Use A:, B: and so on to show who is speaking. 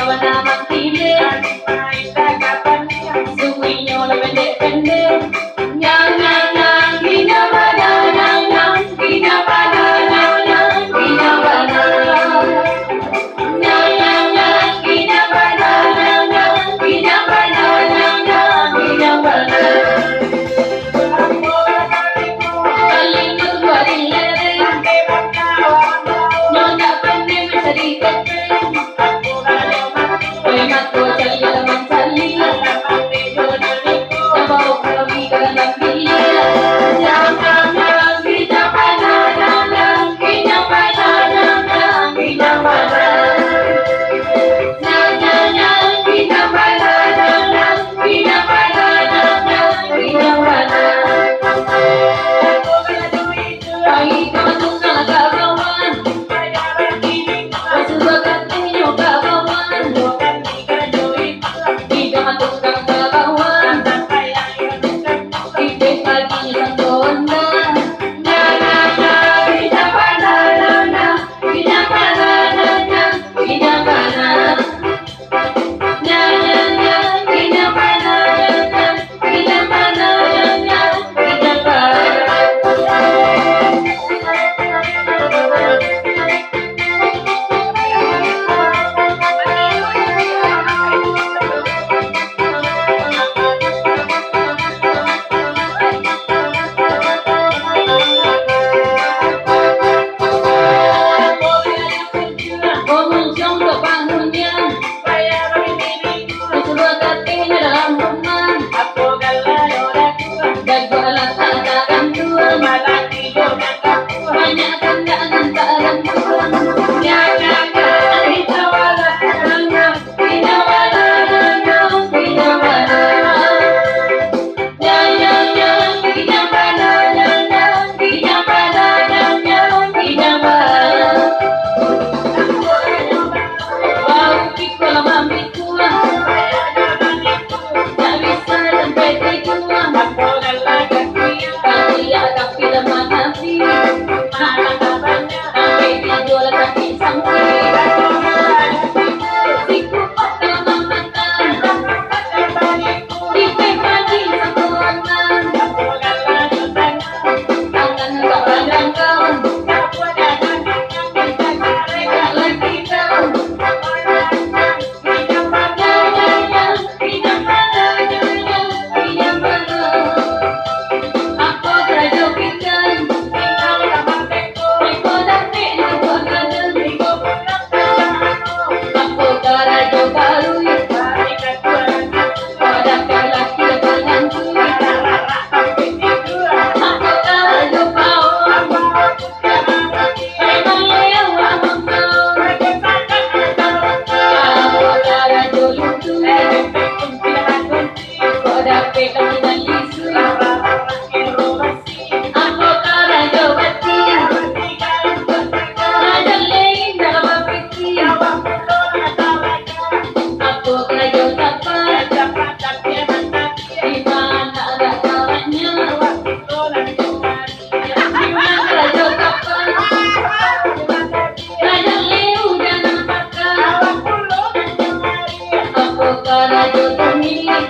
A: kawan aman tidak suwinya lah pendek-pendek nyang nyang nyang gina pada nyang nyang gina pada nyang nyang gina pada nyang nyang nyang gina pada nyang nyang gina pada nyang nyang gina pada paling kedua dilere nyonya pandai mencari kepeng Premat ko cali alaman sali Nabaw kami kaganang bilia Yang yang kita pada yang kita pada yang kita pada yang kita pada yang kita pada yang kita pada Pagi kamu kawan Masuk bakat ninyo kawan Tiga matukang kawan Ipit pagi isang tonda Na na na Kita pada na na Kita pada na na Kita pada Na na na Kita pada na na Kita pada na na Kita pada Pengunjung ke bangunnya Keseluruhan hatinya dalam rumah Dan balas tangan tua Banyak tangan tangan tua Nyanyi kita wala Kita wala Kita wala Nyanyi kita wala Kita wala Kita wala Wow, pico la mami tua Tak bisa sampai tua Kali agak bila mengapi Sampai tidur kaki sampai Siku patah mamatan Di pagi sempurna Tangan tak pandang kau Tak lagi kau Rajo pemilik